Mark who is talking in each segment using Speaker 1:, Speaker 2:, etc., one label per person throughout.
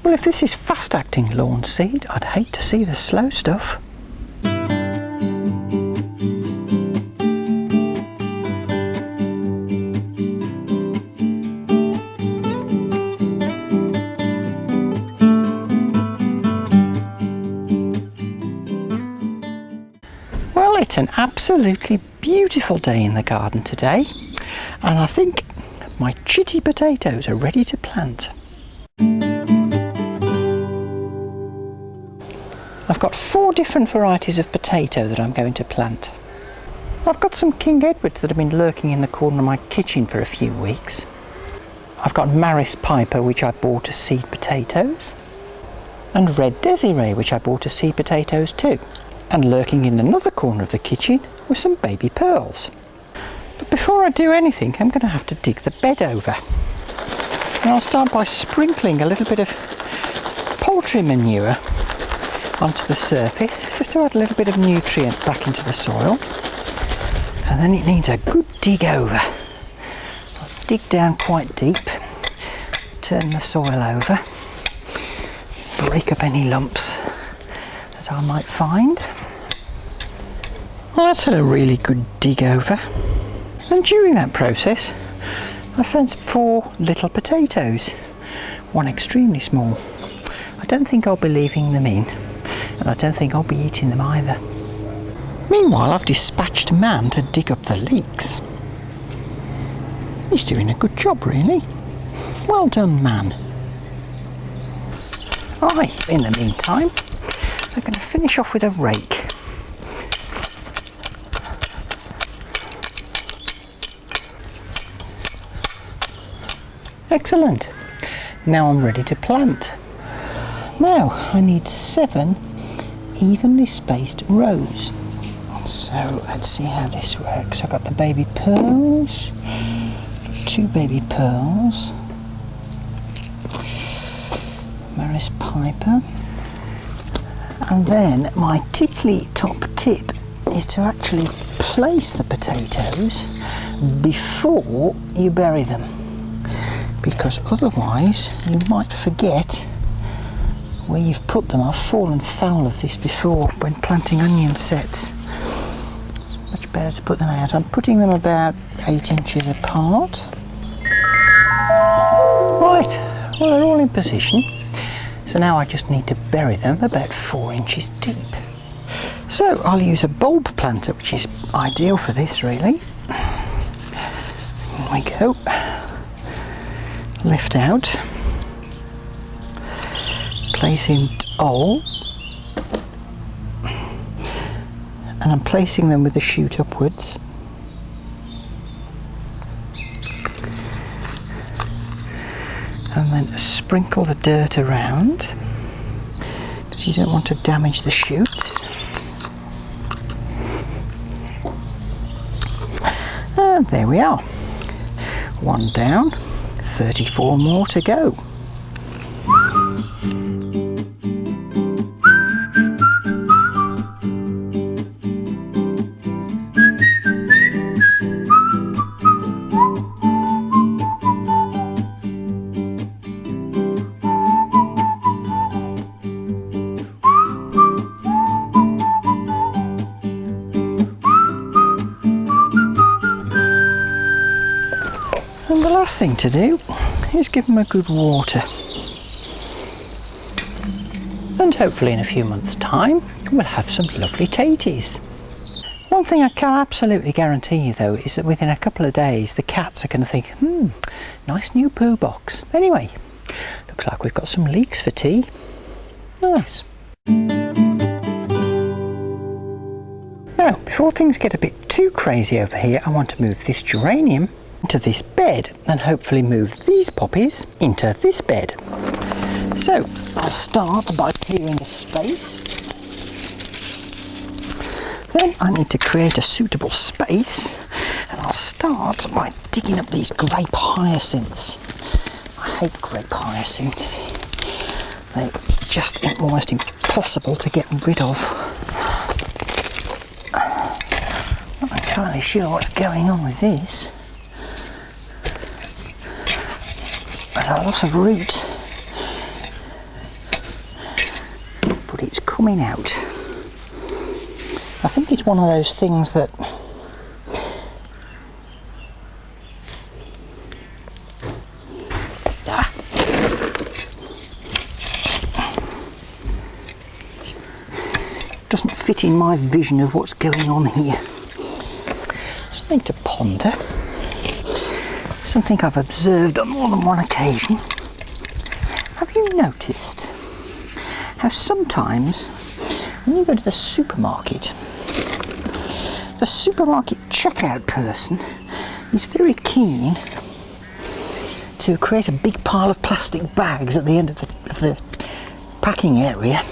Speaker 1: Well, if this is fast-acting lawn seed, I'd hate to see the slow stuff. Well, it's an absolutely beautiful day in the garden today, and I think my chitty potatoes are ready to plant. I've got 4 different varieties of potato that I'm going to plant. I've got some King Edwards that have been lurking in the corner of my kitchen for a few weeks. I've got Maris Piper, which I bought as seed potatoes, and Red Desiree, which I bought as seed potatoes too. And lurking in another corner of the kitchen were some baby pearls. But before I do anything, I'm going to have to dig the bed over. And I'll start by sprinkling a little bit of poultry manure onto the surface, just to add a little bit of nutrient back into the soil. And then it needs a good dig over. I'll dig down quite deep, turn the soil over, break up any lumps that I might find. Well, that's had a really good dig over. And during that process, I found 4 little potatoes, one extremely small. I don't think I'll be leaving them in, and I don't think I'll be eating them either. Meanwhile, I've dispatched a man to dig up the leeks. He's doing a good job, really. Well done, man. In the meantime, I'm going to finish off with a rake. Excellent. Now I'm ready to plant. Now I need 7 evenly spaced rows. So let's see how this works. I've got the baby pearls, 2 baby pearls, Maris Piper, and then my Titli top tip is to actually place the potatoes before you bury them, because otherwise you might forget where you've put them. I've fallen foul of this before when planting onion sets. Much better to put them out. I'm putting them about 8 inches apart. Right, well, they're all in position. So now I just need to bury them about 4 inches deep. So I'll use a bulb planter, which is ideal for this, really. There we go. Lift out. Place in all. And I'm placing them with the shoot upwards. And then sprinkle the dirt around, because you don't want to damage the shoots. And there we are. 1 down, 34 more to go. And the last thing to do is give them a good water. And hopefully in a few months' time we'll have some lovely taties. One thing I can absolutely guarantee you though is that within a couple of days the cats are going to think, nice new poo box. Anyway, looks like we've got some leeks for tea. Nice. Now, before things get a bit too crazy over here, I want to move this geranium into this bed and hopefully move these poppies into this bed. So I'll start by clearing a space. Then I need to create a suitable space, and I'll start by digging up these grape hyacinths. I hate grape hyacinths. They're just almost impossible to get rid of. Not entirely sure what's going on with this. There's a lot of root coming out. I think it's one of those things that doesn't fit in my vision of what's going on here. Something to ponder, something I've observed on more than one occasion. Have you noticed how sometimes when you go to the supermarket checkout person is very keen to create a big pile of plastic bags at the end of the packing area,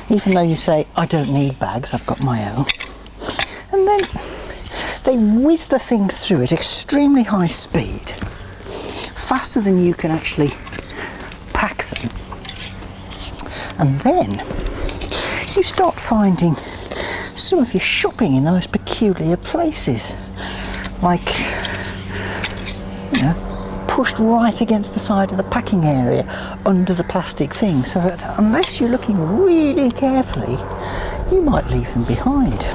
Speaker 1: even though you say, I don't need bags, I've got my own. And then they whiz the things through at extremely high speed, faster than you can actually pack them. And then you start finding some of your shopping in the most peculiar places, like, you know, pushed right against the side of the packing area under the plastic thing, so that unless you're looking really carefully, you might leave them behind.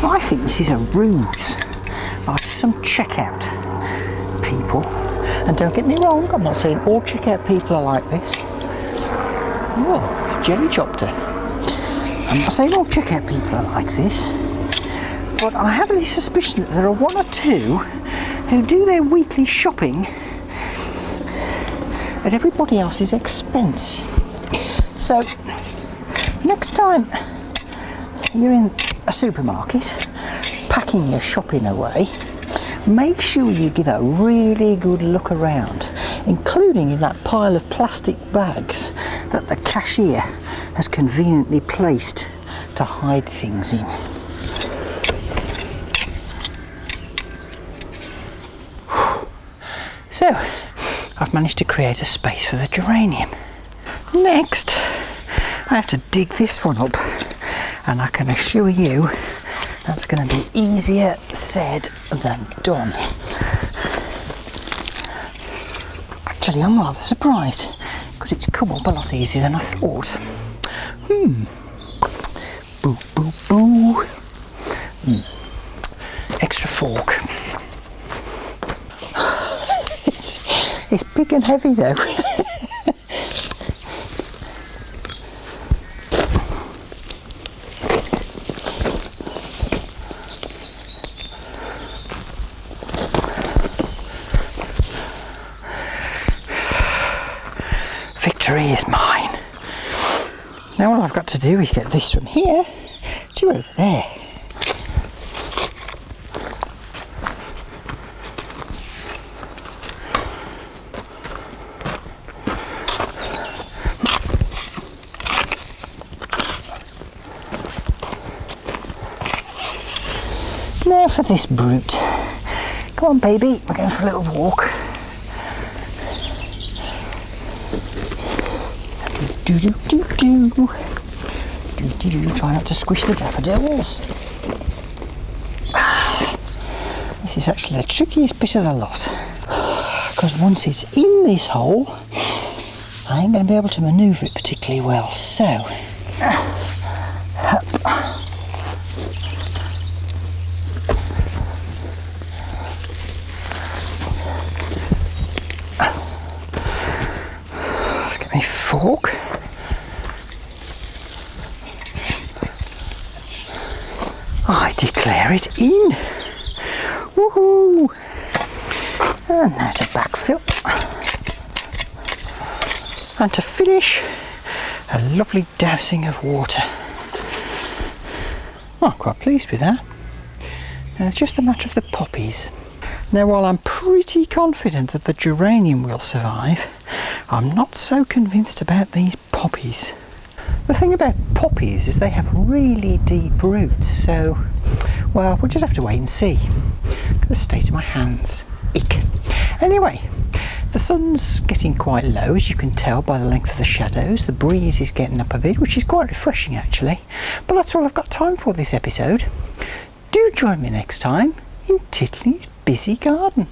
Speaker 1: I think this is a ruse by some checkout people, and don't get me wrong, I'm not saying all checkout people are like this. Oh, jelly chopper. I'm not saying all checkout people are like this, but I have the suspicion that there are one or two who do their weekly shopping at everybody else's expense. So next time you're in a supermarket packing your shopping away, make sure you give a really good look around, including in that pile of plastic bags that the cashier has conveniently placed to hide things in. So, I've managed to create a space for the geranium. Next, I have to dig this one up, and I can assure you that's going to be easier said than done. Actually, I'm rather surprised, because it's come up a lot easier than I thought. Boo, boo, boo. Extra fork. It's big and heavy though. Victory is mine. Now all I've got to do is get this from here to over there. Now for this brute. Come on baby, we're going for a little walk. Do do do do. Do do do. Try not to squish the daffodils. This is actually the trickiest bit of the lot, because once it's in this hole, I ain't going to be able to manoeuvre it particularly well. So, let's get my fork. I declare it in. Woohoo! And now to backfill. And to finish, a lovely dousing of water. Oh, I'm quite pleased with that. Now it's just a matter of the poppies. Now while I'm pretty confident that the geranium will survive, I'm not so convinced about these poppies. The thing about poppies is they have really deep roots, so, well, we'll just have to wait and see. Look at the state of my hands. Eek. Anyway, the sun's getting quite low, as you can tell by the length of the shadows. The breeze is getting up a bit, which is quite refreshing actually. But that's all I've got time for this episode. Do join me next time in Titli's busy garden.